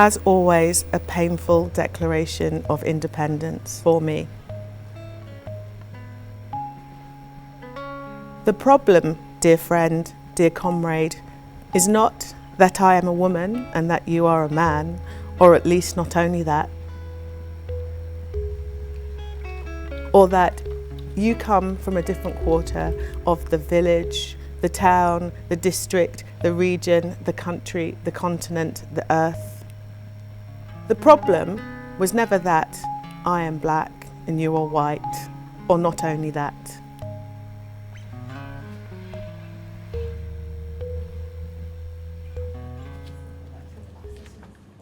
as always, a painful declaration of independence for me. The problem, dear friend, dear comrade, is not that I am a woman and that you are a man, or at least not only that, or that you come from a different quarter of the village, the town, the district, the region, the country, the continent, the earth. The problem was never that I am black and you are white, or not only that.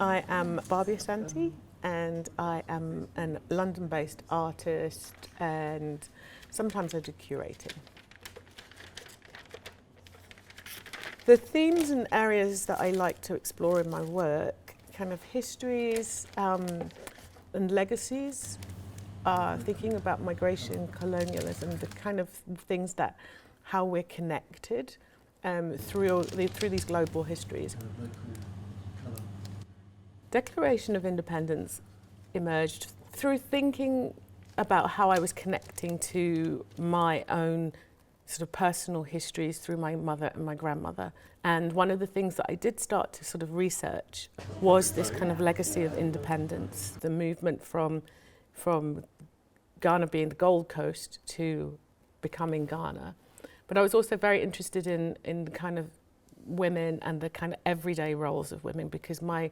I am Barby Asante, and I am a London-based artist, and sometimes I do curating. The themes and areas that I like to explore in my work, kind of histories and legacies, thinking about migration, colonialism, the kind of things that, how we're connected through these global histories. Declaration of Independence emerged through thinking about how I was connecting to my own sort of personal histories through my mother and my grandmother. And one of the things that I did start to sort of research was this kind of legacy of independence, the movement from Ghana being the Gold Coast to becoming Ghana. But I was also very interested in kind of women and the kind of everyday roles of women, because my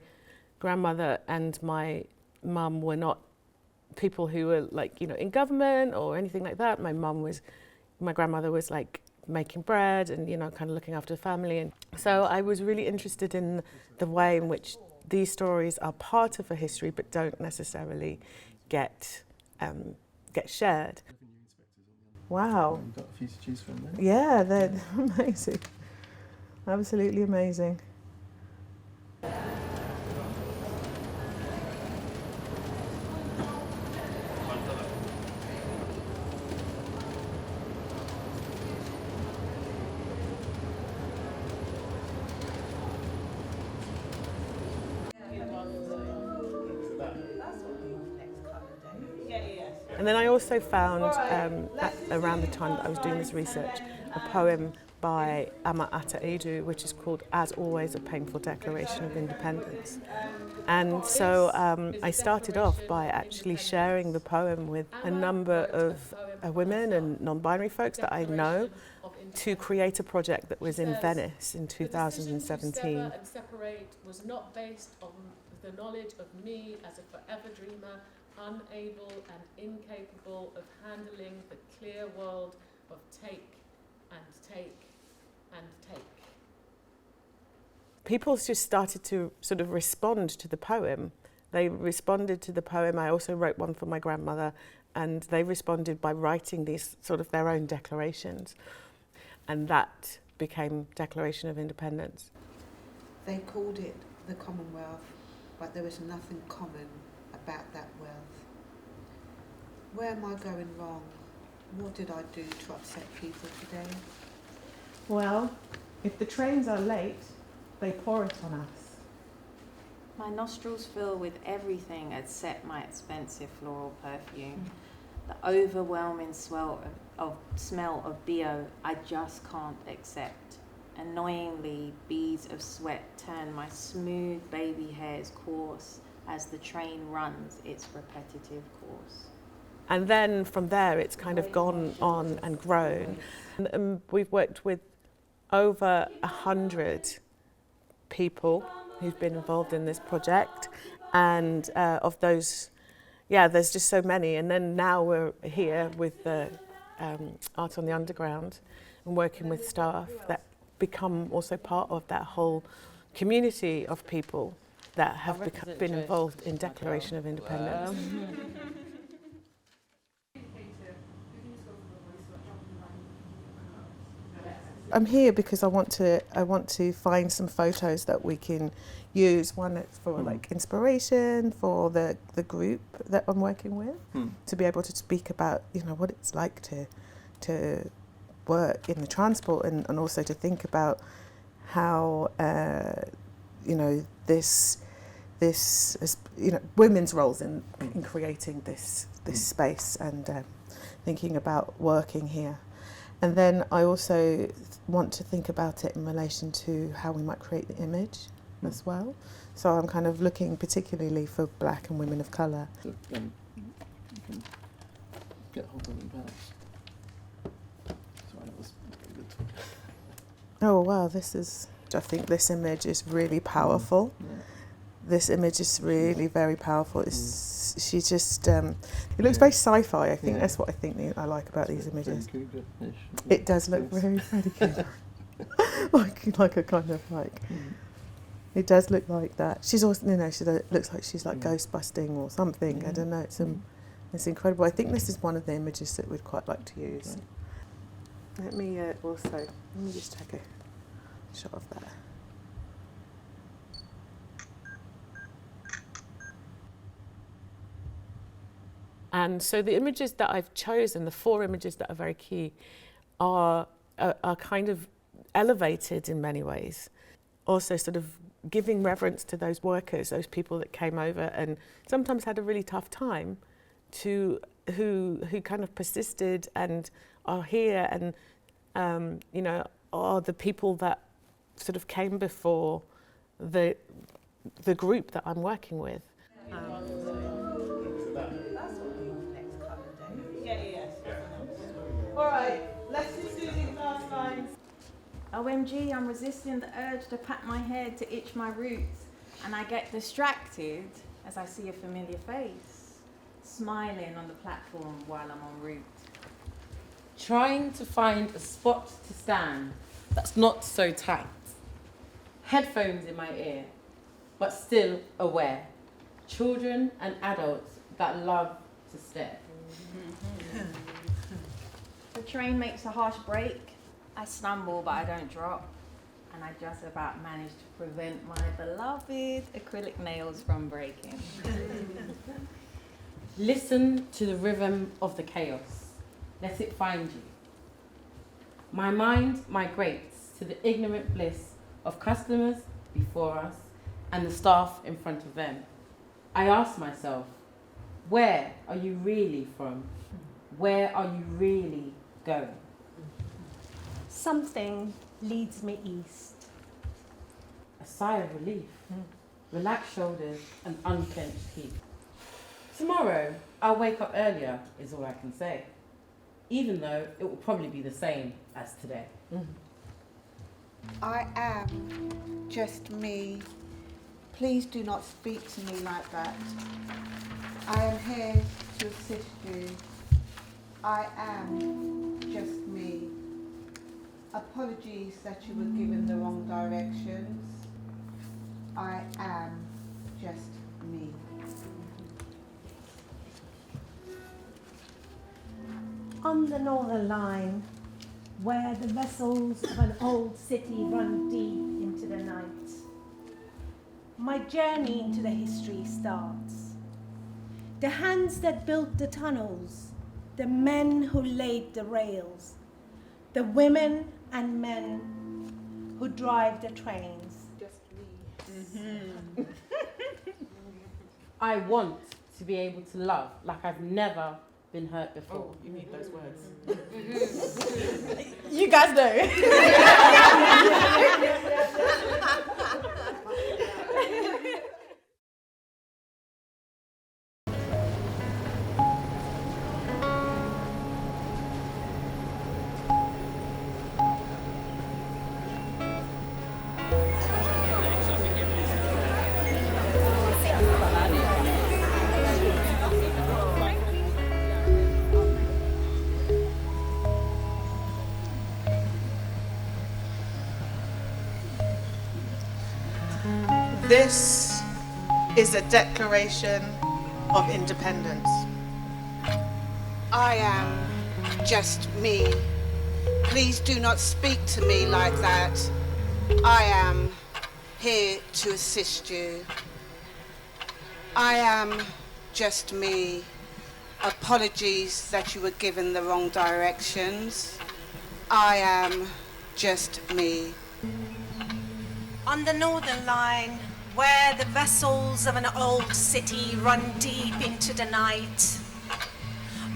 grandmother and my mum were not people who were like, you know, in government or anything like that. My grandmother was like making bread and, you know, kind of looking after the family. And so I was really interested in the way in which these stories are part of a history but don't necessarily get shared. Wow. You've got a few to choose from there. Yeah, they're amazing. Absolutely amazing. And then I also found, around the time that I was doing this research, a poem by Ama Ata Edu, which is called As Always, a Painful Declaration of Independence. And so I started off by actually sharing the poem with a number of women and non-binary folks that I know to create a project that was in Venice in 2017. And separate was not based on the knowledge of me as a forever dreamer, unable and incapable of handling the clear world of take and take and take. People just started to sort of respond to the poem. They responded to the poem. I also wrote one for my grandmother, and they responded by writing these sort of their own declarations. And that became Declaration of Independence. They called it the Commonwealth, but there was nothing common about that wealth. Where am I going wrong? What did I do to upset people today? Well, if the trains are late, they pour it on us. My nostrils fill with everything except my expensive floral perfume. The overwhelming smell of BO I just can't accept. Annoyingly, beads of sweat turn my smooth baby hair's coarse as the train runs its repetitive course. And then from there, it's kind of gone on and grown. And we've worked with over 100 people who've been involved in this project. And of those, yeah, there's just so many. And then now we're here with the Art on the Underground and working with staff that become also part of that whole community of people that have been involved in Declaration of Independence. I'm here because I want to find some photos that we can use. One that's for like inspiration for the group that I'm working with, to be able to speak about, you know, what it's like to work in the transport, and also to think about how you know, this this, women's roles in creating this space and thinking about working here. And then I also want to think about it in relation to how we might create the image as well. So I'm kind of looking particularly for black and women of colour. You can get hold of them perhaps. Sorry, that was a good talk. Oh wow, I think this image is really powerful. Yeah. This image is really very powerful. She just, it looks very sci-fi. I think that's what I like about these images. It does look very Freddy Krueger. like a kind of like, it does look like that. She's also, she looks like she's like ghost busting or something. I don't know, it's incredible. I think this is one of the images that we'd quite like to use. Right. Let me just take a shot of that. And so the images that I've chosen, the 4 images that are very key, are kind of elevated in many ways. Also sort of giving reverence to those workers, those people that came over and sometimes had a really tough time, who kind of persisted and are here and are the people that sort of came before the group that I'm working with. All right, let's just do these last lines. OMG, I'm resisting the urge to pat my head to itch my roots, and I get distracted as I see a familiar face, smiling on the platform while I'm en route. Trying to find a spot to stand that's not so tight. Headphones in my ear, but still aware. Children and adults that love to stare. The train makes a harsh break. I stumble, but I don't drop. And I just about manage to prevent my beloved acrylic nails from breaking. Listen to the rhythm of the chaos. Let it find you. My mind migrates to the ignorant bliss of customers before us and the staff in front of them. I ask myself, where are you really from? Where are you really going? Something leads me east. A sigh of relief, relaxed shoulders and unclenched teeth. Tomorrow, I'll wake up earlier, is all I can say. Even though it will probably be the same as today. I am just me. Please do not speak to me like that. I am here to assist you. I am just me. Apologies that you were given the wrong directions. I am just me. On the Northern Line, where the vessels of an old city run deep into the night, my journey into the history starts. The hands that built the tunnels, the men who laid the rails, the women and men who drive the trains. Just me. I want to be able to love like I've never been hurt before. Oh, you need those words. You guys know. This is a declaration of independence. I am just me. Please do not speak to me like that. I am here to assist you. I am just me. Apologies that you were given the wrong directions. I am just me. On the Northern Line, where the vessels of an old city run deep into the night,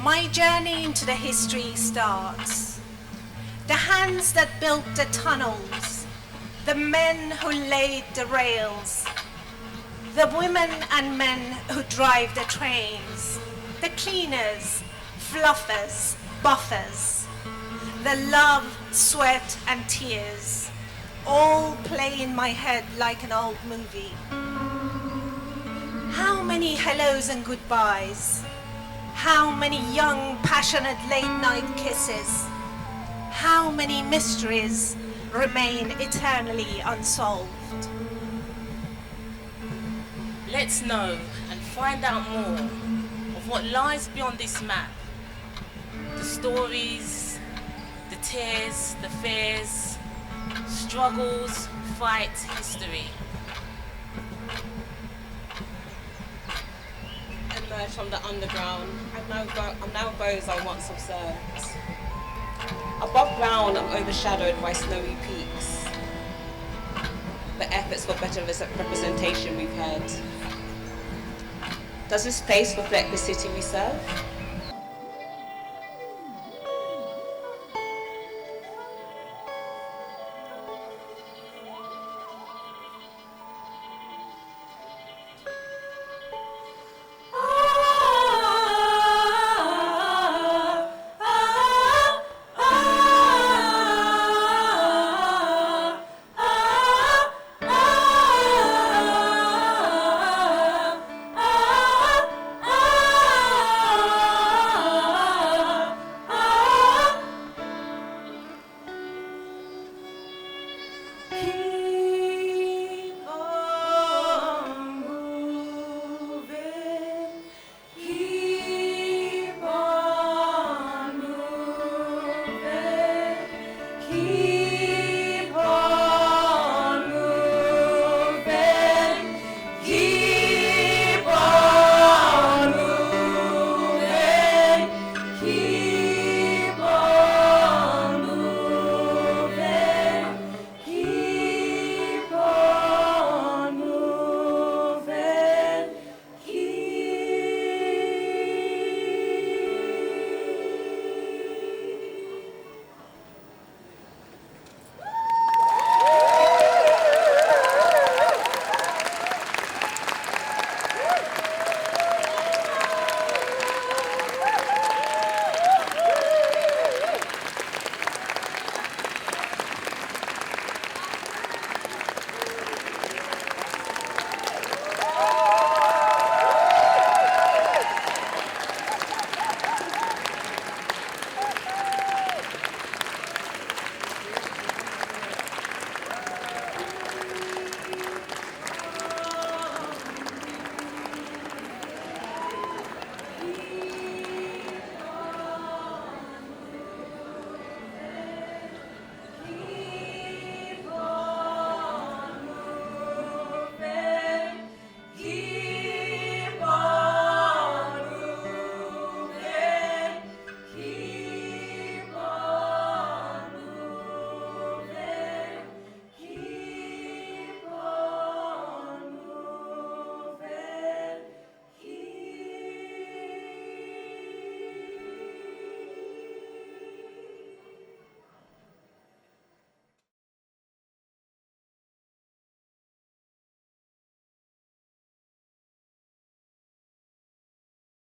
my journey into the history starts. The hands that built the tunnels, the men who laid the rails, the women and men who drive the trains, the cleaners, fluffers, buffers, the love, sweat and tears, all play in my head like an old movie. How many hellos and goodbyes, how many young, passionate late-night kisses, how many mysteries remain eternally unsolved. Let's know and find out more of what lies beyond this map. The stories, the tears, the fears, struggles, fight, history. Emerge from the underground. I'm now those I once observed. Above ground, I'm overshadowed by snowy peaks. The efforts for better representation we've heard. Does this place reflect the city we serve?